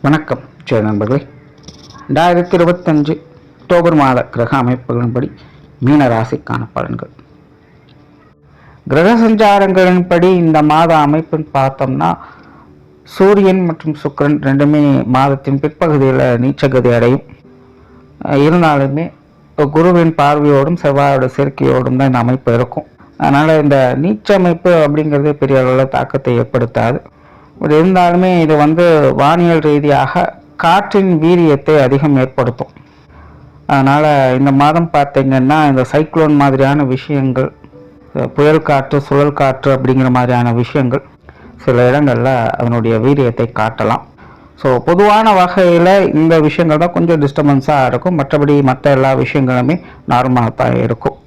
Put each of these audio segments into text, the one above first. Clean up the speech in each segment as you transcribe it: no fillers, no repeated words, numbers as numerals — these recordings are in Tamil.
வணக்கம் ஜெய நண்பர்களே. 2025 அக்டோபர் மாத கிரக அமைப்புகளின்படி மீன ராசிக்கான பலன்கள். கிரக சஞ்சாரங்களின்படி இந்த மாத அமைப்புன்னு பார்த்தோம்னா, சூரியன் மற்றும் சுக்கிரன் ரெண்டுமே மாதத்தின் பிற்பகுதியில் நீச்சகதி அடையும். இருந்தாலுமே குருவின் பார்வையோடும் செவ்வாயோட சேர்க்கையோடும் தான் இந்த அமைப்பு இருக்கும். அதனால் இந்த நீச்ச அமைப்பு அப்படிங்கிறது பெரிய அளவில் தாக்கத்தை ஏற்படுத்தாது. இருந்தாலுமே இது வானியல் ரீதியாக காற்றின் வீரியத்தை அதிகம் ஏற்படுத்தும். அதனால் இந்த மாதம் பார்த்திங்கன்னா இந்த சைக்ளோன் மாதிரியான விஷயங்கள், புயல் காற்று, சுழல் காற்று அப்படிங்கிற மாதிரியான விஷயங்கள் சில இடங்களில் அதனுடைய வீரியத்தை காட்டலாம். ஸோ பொதுவான வகையில் இந்த விஷயங்கள் தான் கொஞ்சம் டிஸ்டர்பன்ஸாக இருக்கும். மற்றபடி மற்ற எல்லா விஷயங்களுமே நார்மலாக தான் இருக்கும்.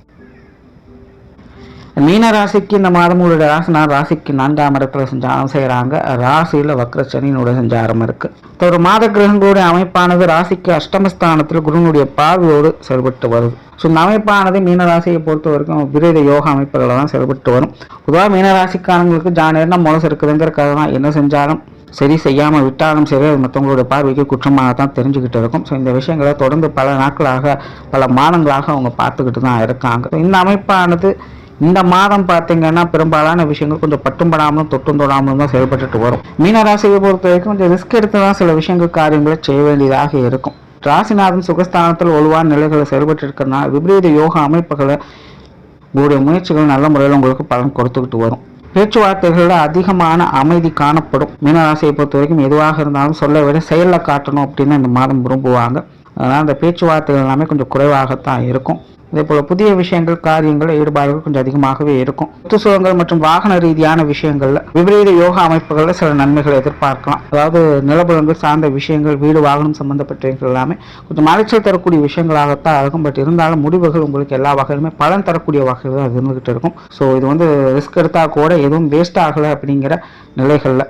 மீன ராசிக்கு இந்த மாதம் உங்களுடைய ராசிக்கு 4ஆம் இடத்துல சஞ்சாரம் செய்கிறாங்க. ராசியில் வக்ர சனியினுடைய சஞ்சாரம் இருக்குது. ஒரு மாத கிரகங்களுடைய அமைப்பானது ராசிக்கு அஷ்டமஸ்தானத்தில் குருனுடைய பார்வையோடு செயல்பட்டு வருது. ஸோ இந்த அமைப்பானது மீனராசியை பொறுத்த வரைக்கும் விரீத யோக அமைப்புகளை தான் செயல்பட்டு வரும். பொதுவாக மீனராசிக்காரங்களுக்கு ஜானேர்னா முளசு இருக்குதுங்கிறக்காக தான் என்ன செஞ்சாலும் சரி, செய்யாமல் விட்டாலும் சரி, அது மற்றவங்களுடைய பார்வைக்கு குற்றமாக தான் தெரிஞ்சுக்கிட்டு இருக்கும். ஸோ இந்த விஷயங்களை தொடர்ந்து பல நாட்களாக, பல மாதங்களாக அவங்க பார்த்துக்கிட்டு தான் இருக்காங்க. இந்த அமைப்பானது இந்த மாதம் பார்த்தீங்கன்னா பெரும்பாலான விஷயங்கள் கொஞ்சம் பட்டும்படாமலும் தொட்டும் தொடாமலும் தான் செயல்பட்டு வரும். மீனராசியை பொறுத்த வரைக்கும் கொஞ்சம் ரிஸ்க் எடுத்து தான் சில விஷயங்கள் காரியங்களை செய்ய வேண்டியதாக இருக்கும். ராசிநாதன் சுகஸ்தானத்தில் வலுவான நிலைகளை செயல்பட்டு இருக்கிறதுனால விபரீத யோக அமைப்புகளை உங்களுடைய முயற்சிகள் நல்ல முறையில் உங்களுக்கு பலன் கொடுத்துக்கிட்டு வரும். பேச்சுவார்த்தைகளில் அதிகமான அமைதி காணப்படும். மீனராசியை பொறுத்த வரைக்கும் எதுவாக இருந்தாலும் சொல்ல விட செயலில் காட்டணும் அப்படின்னு இந்த மாதம் விரும்புவாங்க. அதனால் அந்த பேச்சுவார்த்தைகள் எல்லாமே கொஞ்சம் குறைவாகத்தான் இருக்கும். இதே போல் புதிய விஷயங்கள், காரியங்கள், ஈடுபாடுகள் கொஞ்சம் அதிகமாகவே இருக்கும். சொத்து சுகங்கள் மற்றும் வாகன ரீதியான விஷயங்கள்ல விபரீத யோகா அமைப்புகளில் சில நன்மைகளை எதிர்பார்க்கலாம். அதாவது நிலபுலங்கள் சார்ந்த விஷயங்கள், வீடு வாகனம் சம்பந்தப்பட்ட எல்லாமே கொஞ்சம் அலைச்சல் தரக்கூடிய விஷயங்களாகத்தான் இருக்கும். பட் இருந்தாலும் முடிவுகள் உங்களுக்கு எல்லா வகையிலுமே பலன் தரக்கூடிய வகையில் அது இருந்துகிட்டு இருக்கும். ஸோ இது ரிஸ்க் எடுத்தா கூட எதுவும் வேஸ்ட் ஆகலை அப்படிங்கிற நிலைகளில்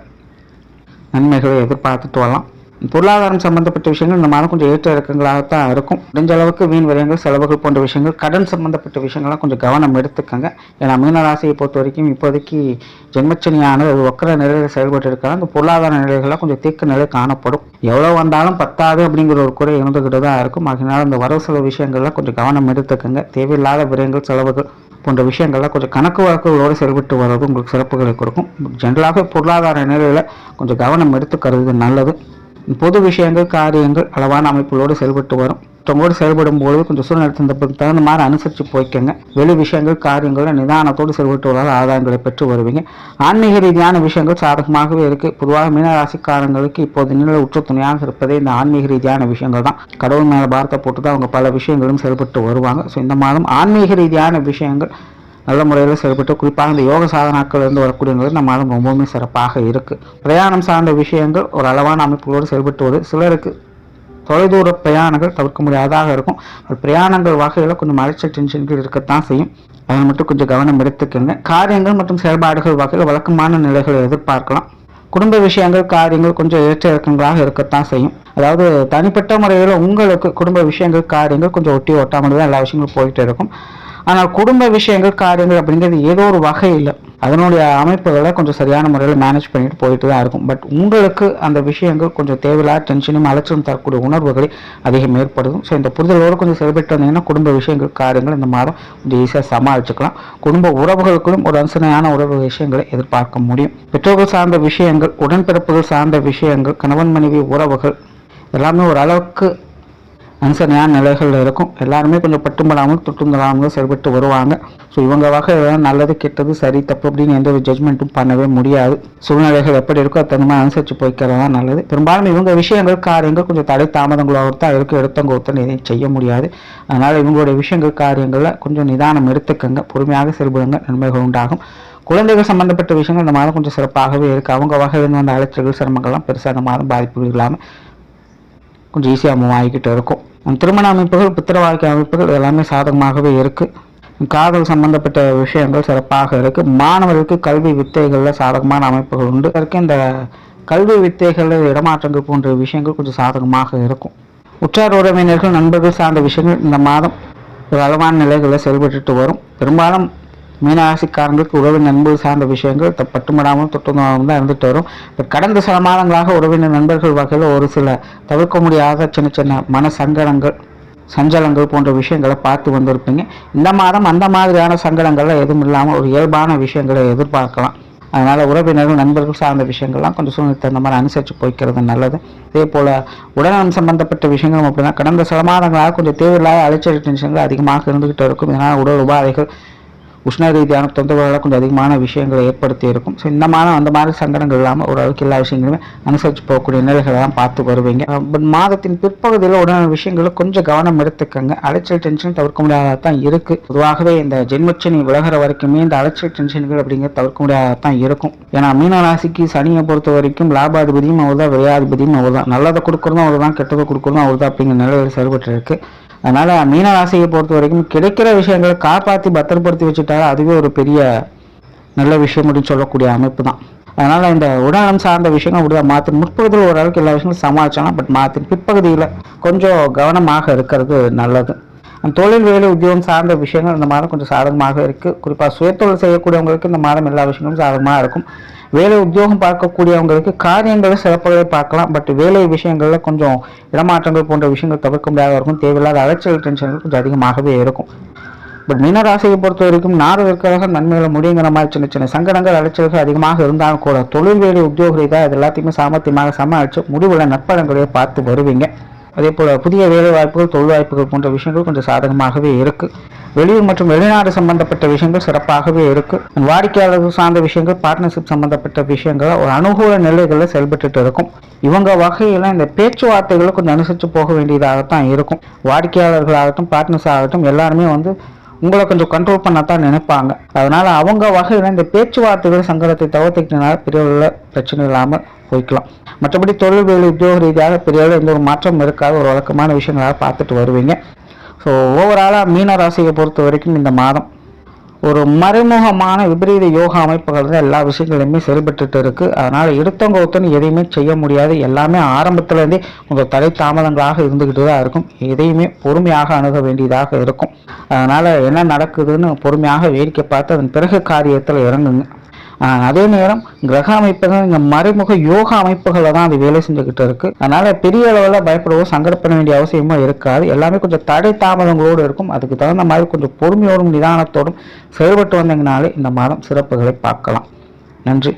நன்மைகளை எதிர்பார்த்துட்டு வரலாம். பொருளாதாரம் சம்பந்தப்பட்ட விஷயங்கள் இந்த மாதம் கொஞ்சம் ஏற்ற இறக்கங்களாகத்தான் இருக்கும். முடிஞ்ச அளவுக்கு வீண் விரயங்கள், செலவுகள் போன்ற விஷயங்கள், கடன் சம்பந்தப்பட்ட விஷயங்கள்லாம் கொஞ்சம் கவனம் எடுத்துக்கங்க. ஏன்னா மீனராசியை பொறுத்த வரைக்கும் இப்போதைக்கு ஜென்மச்சனியானது அது வக்கர நிலையில் செயல்பட்டு இருக்காங்க. அந்த பொருளாதார நிலைகள்லாம் கொஞ்சம் தேக்க நிலை காணப்படும். எவ்வளோ வந்தாலும் பத்தாது அப்படிங்கிற ஒரு குறை இருந்துகிட்டு தான் இருக்கும். அதனால இந்த வரவு செலவு விஷயங்கள்லாம் கொஞ்சம் கவனம் எடுத்துக்கங்க. தேவையில்லாத விரயங்கள், செலவுகள் போன்ற விஷயங்கள்லாம் கொஞ்சம் கணக்கு வழக்குகளோடு செயல்பட்டு வர்றது உங்களுக்கு சிறப்புகளை கொடுக்கும். ஜென்ரலாக பொருளாதார நிலையில் கொஞ்சம் கவனம் எடுத்துக்கிறது நல்லது. பொது விஷயங்கள், காரியங்கள் அளவான அமைப்புகளோடு செயல்பட்டு வரும். மற்றவங்களோடு செயல்படும் போது கொஞ்சம் சூழ்நிலை தகுந்த மாதிரி அனுசரித்து போய்க்கங்க. வெளி விஷயங்கள், காரியங்கள் நிதானத்தோடு செயல்பட்டு வரால் ஆதாயங்களை பெற்று வருவீங்க. ஆன்மீக ரீதியான விஷயங்கள் சாதகமாகவே இருக்குது. பொதுவாக மீனராசிக்காரங்களுக்கு இப்போது நிலை உற்ற துணையாக இருப்பதே இந்த ஆன்மீக ரீதியான விஷயங்கள் தான். கடவுள் மேலே பாரத்தை போட்டு தான் அவங்க பல விஷயங்களும் செயல்பட்டு வருவாங்க. ஸோ இந்த மாதம் ஆன்மீக ரீதியான விஷயங்கள் நல்ல முறையில் செயல்பட்டு, குறிப்பாக இந்த யோக சாதனாக்கள் இருந்து வரக்கூடியவங்களுக்கு இந்த மாதம் ரொம்பவுமே சிறப்பாக இருக்குது. பிரயாணம் சார்ந்த விஷயங்கள் ஒரு அளவான அமைப்புகளோடு செயல்பட்டு வருது. சிலருக்கு தொலைதூர பிரயாணங்கள் தவிர்க்க முடியாததாக இருக்கும். பிரயாணங்கள் வகையில் கொஞ்சம் அலைச்சல் டென்ஷன்கள் இருக்கத்தான் செய்யும். அதை மட்டும் கொஞ்சம் கவனம் எடுத்துக்கங்க. காரியங்கள் மற்றும் செயல்பாடுகள் வகையில் வழக்கமான நிலைகளை எதிர்பார்க்கலாம். குடும்ப விஷயங்கள், காரியங்கள் கொஞ்சம் ஏற்ற இறக்கங்களாக இருக்கத்தான் செய்யும். அதாவது தனிப்பட்ட முறையில் உங்களுக்கு குடும்ப விஷயங்கள், காரியங்கள் கொஞ்சம் ஒட்டி ஒட்டாமல் தான் எல்லா விஷயங்களும் போயிட்டு இருக்கும். ஆனால் குடும்ப விஷயங்கள், காரியங்கள் அப்படிங்கிறது ஏதோ ஒரு வகையில் அதனுடைய அமைப்புகளை கொஞ்சம் சரியான முறையில் மேனேஜ் பண்ணிட்டு போயிட்டு தான் இருக்கும். பட் உங்களுக்கு அந்த விஷயங்கள் கொஞ்சம் தேவையில்லாத டென்ஷனும் அலட்சியம் தரக்கூடிய உணர்வுகளை அதிகம் ஏற்படுதும். ஸோ இந்த புரிதலோடு கொஞ்சம் செயல்பட்டு வந்தீங்கன்னா குடும்ப விஷயங்கள், காரியங்கள் இந்த மாதம் கொஞ்சம் ஈஸியாக சமாளிச்சுக்கலாம். குடும்ப உறவுகளுக்கும் ஒரு அனுசரணையான உறவு விஷயங்களை எதிர்பார்க்க முடியும். பெற்றோர்கள் சார்ந்த விஷயங்கள், உடன்பிறப்புகள் சார்ந்த விஷயங்கள், கணவன் மனைவி உறவுகள் எல்லாமே ஒரு அளவுக்கு அனுசரணையான நிலைகளில் இருக்கும். எல்லாருமே கொஞ்சம் பட்டும்படாமல் தொட்டும்படாமலும் செயல்பட்டு வருவாங்க. ஸோ இவங்க வகை நல்லது, கெட்டது, சரி, தப்பு அப்படின்னு எந்த ஒரு ஜட்மெண்ட்டும் பண்ணவே முடியாது. சூழ்நிலைகள் எப்படி இருக்கோ அது தகுந்த மாதிரி அனுசரித்து போய்க்கிறது தான் நல்லது. பெரும்பாலும் இவங்க விஷயங்கள், காரியங்கள் கொஞ்சம் தடை தாமதங்களோடு தான் இருக்குது. எடுத்தவங்க ஒருத்தன் எதையும் செய்ய முடியாது. அதனால் இவங்களுடைய விஷயங்கள், காரியங்களில் கொஞ்சம் நிதானம் எடுத்துக்கங்க. பொறுமையாக செயல்படுங்க, நன்மைகள் உண்டாகும். குழந்தைகள் சம்பந்தப்பட்ட விஷயங்கள் இந்த மாதம் கொஞ்சம் சிறப்பாகவே இருக்குது. அவங்க வகையிலிருந்து வந்த அலைச்சல்கள், சிரமங்கள்லாம் பெருசாக இந்த மாதம் பாதிப்புகள் இல்லாமல் கொஞ்சம் ஈஸியாக மூவ் ஆகிக்கிட்டு இருக்கும். திருமண அமைப்புகள், புத்திர வாழ்க்கை அமைப்புகள் எல்லாமே சாதகமாகவே இருக்குது. காதல் சம்பந்தப்பட்ட விஷயங்கள் சிறப்பாக இருக்குது. மாணவர்களுக்கு கல்வி வித்தைகளில் சாதகமான அமைப்புகள் உண்டு. இந்த கல்வி வித்தைகளில் இடமாற்றங்கள் போன்ற விஷயங்கள் கொஞ்சம் சாதகமாக இருக்கும். உற்றார் உறவினர்கள், நண்பர்கள் சார்ந்த விஷயங்கள் இந்த மாதம் ஒரு அளவான நிலைகளில் செயல்பட்டு வரும். பெரும்பாலும் மீனராசிக்காரங்களுக்கு உறவின் நண்பர்கள் சார்ந்த விஷயங்கள் பட்டுமடாமல் தொட்டுமாவும் தான் இருந்துட்டு வரும். இப்போ கடந்த சில மாதங்களாக உறவினர் நண்பர்கள் வகையில் ஒரு சில தவிர்க்க முடியாத சின்ன சின்ன மன சங்கடங்கள் சஞ்சலங்கள் போன்ற விஷயங்களை பார்த்து வந்திருப்பீங்க. இந்த மாதம் அந்த மாதிரியான சங்கடங்கள்லாம் எதுவும் இல்லாமல் ஒரு இயல்பான விஷயங்களை எதிர்பார்க்கலாம். அதனால் உறவினர்கள் நண்பர்கள் சார்ந்த விஷயங்கள்லாம் கொஞ்சம் சூழ்நிலை தகுந்த மாதிரி அனுசரித்து போய்க்கிறது நல்லது. அதே போல் உடல்நலம் சம்பந்தப்பட்ட விஷயங்களும் அப்படின்னா கடந்த சில மாதங்களாக கொஞ்சம் தேவையில்லாத அலைச்சல் டென்ஷன்கள் அதிகமாக இருந்துகிட்டு இருக்கும். இதனால் உடல் உபாதைகள் உஷ்ண ரீதியான தொந்தரவுகளை கொஞ்சம் அதிகமான விஷயங்களை ஏற்படுத்தி இருக்கும். ஸோ இந்த மாதம் அந்த மாதிரி சங்கடங்கள் இல்லாமல் ஓரளவுக்கு எல்லா விஷயங்களுமே அனுசரித்து போகக்கூடிய நிலைகளெல்லாம் பார்த்து வருவீங்க. பட் மாதத்தின் பிற்பகுதியில் உடனே விஷயங்களை கொஞ்சம் கவனம் எடுத்துக்கங்க. அலைச்சல் டென்ஷன் தவிர்க்க முடியாததாக தான் இருக்குது. பொதுவாகவே இந்த ஜென்மச்சனி விலகிற வரைக்குமே இந்த அலைச்சல் டென்ஷன்கள் அப்படிங்கிறது தவிர்க்க முடியாததாக தான் இருக்கும். ஏன்னா மீனராசிக்கு சனியை பொறுத்த வரைக்கும் லாபாதிபதியும் அவர் தான், விரையாதிபதியும் அவர் தான். நல்லதை கொடுக்குறதும் அவர் தான், கெட்டதை கொடுக்குறதும் அவர் தான் அப்படிங்கிற நிலையில் செயல்பட்டு இருக்கு. அதனால் மீனராசியை பொறுத்த வரைக்கும் கிடைக்கிற விஷயங்களை காப்பாற்றி பத்திரப்படுத்தி வச்சுட்டாலும் அதுவே ஒரு பெரிய நல்ல விஷயம் அப்படின்னு சொல்லக்கூடிய அமைப்பு தான். அதனால் இந்த உடல்நலம் சார்ந்த விஷயங்கள் அப்படியே மாற்றின் முற்பகுதியில் ஓரளவுக்கு எல்லா விஷயங்களும் சமாளிச்சாலும் பட் மாற்றின் பிற்பகுதியில் கொஞ்சம் கவனமாக இருக்கிறது நல்லது. தொழில் வேலை உத்தியோகம் சார்ந்த விஷயங்கள் இந்த மாதம் கொஞ்சம் சாதகமாக இருக்குது. குறிப்பாக சுயத்தொழில் செய்யக்கூடியவங்களுக்கு இந்த மாதம் எல்லா விஷயங்களும் சாதகமாக இருக்கும். வேலை உத்தியோகம் பார்க்கக்கூடியவங்களுக்கு காரியங்களை சிறப்பாகவே பார்க்கலாம். பட் வேலை விஷயங்களில் கொஞ்சம் இடமாற்றங்கள் போன்ற விஷயங்கள் தவிர்க்க முடியாத இருக்கும். தேவையில்லாத அலைச்சல் டென்ஷன்கள் கொஞ்சம் அதிகமாகவே இருக்கும். பட் மீனராசியை பொறுத்த வரைக்கும் நாடு இருக்கிறதாக நன்மைகளை முடியுங்கிற மாதிரி சின்ன சின்ன சங்கடங்கள் அலைச்சல்கள் அதிகமாக இருந்தாலும் கூட தொழில் வேலை உத்தியோக ரீதியாக இது எல்லாத்தையுமே சாமர்த்தியமாக சமாளித்து முடிவுள்ள நற்பலன்களையே பார்த்து வருவீங்க. அதே போல் புதிய வேலை வாய்ப்புகள், தொழில் வாய்ப்புகள் போன்ற விஷயங்கள் கொஞ்சம் சாதகமாகவே இருக்குது. வெளியூர் மற்றும் வெளிநாடு சம்பந்தப்பட்ட விஷயங்கள் சிறப்பாகவே இருக்குது. வாடிக்கையாளர்கள் சார்ந்த விஷயங்கள், பார்ட்னர்ஷிப் சம்பந்தப்பட்ட விஷயங்கள் ஒரு அனுகூல நிலைகளில் செயல்பட்டு இருக்கும். இவங்க வகையில் இந்த பேச்சுவார்த்தைகளை கொஞ்சம் அனுசரித்து போக வேண்டியதாகத்தான் இருக்கும். வாடிக்கையாளர்களாகட்டும், பார்ட்னர்ஸ் ஆகட்டும் எல்லாருமே உங்களை கொஞ்சம் கண்ட்ரோல் பண்ணத்தான் நினைப்பாங்க. அதனால் அவங்க வகையில் இந்த பேச்சுவார்த்தைகள் சங்கடத்தை தவிர்த்துக்கிட்டனால பெரிய உள்ள பிரச்சனை இல்லாமல் போய்க்கலாம். மற்றபடி தொழில் வேலை உத்தியோக ரீதியாக பெரிய எந்த ஒரு மாற்றம் இருக்காத ஒரு வழக்கமான விஷயங்களாக பார்த்துட்டு வருவீங்க. ஸோ ஓவராலாக மீன ராசியை பொறுத்த வரைக்கும் இந்த மாதம் ஒரு மறைமுகமான விபரீத யோகா அமைப்புகள் தான் எல்லா விஷயங்களையுமே செயல்பட்டு இருக்குது. அதனால் எடுத்தவங்க ஒருத்தன்னு எதையுமே செய்ய முடியாது. எல்லாமே ஆரம்பத்துலேருந்தே உங்கள் தடை தாமதங்களாக இருந்துக்கிட்டு தான் இருக்கும். எதையுமே பொறுமையாக அணுக வேண்டியதாக இருக்கும். அதனால் என்ன நடக்குதுன்னு பொறுமையாக வேடிக்கை பார்த்து அதன் பிறகு காரியத்தில் இறங்குங்க. அதே நேரம் கிரக அமைப்புகள் இந்த மறைமுக யோகா அமைப்புகளை தான் அது வேலை செஞ்சுக்கிட்டு இருக்கு. அதனால பெரிய அளவில் பயப்படவோ சங்கடப்பட வேண்டிய அவசியமும் இருக்காது. எல்லாமே கொஞ்சம் தடை தாமதங்களோடு இருக்கும். அதுக்கு தகுந்த மாதிரி கொஞ்சம் பொறுமையோடும் நிதானத்தோடும் செயல்பட்டு வந்தீங்கனாலே இந்த மாதம் சிறப்புகளை பார்க்கலாம். நன்றி,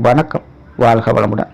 வணக்கம், வாழ்க வளமுடன்.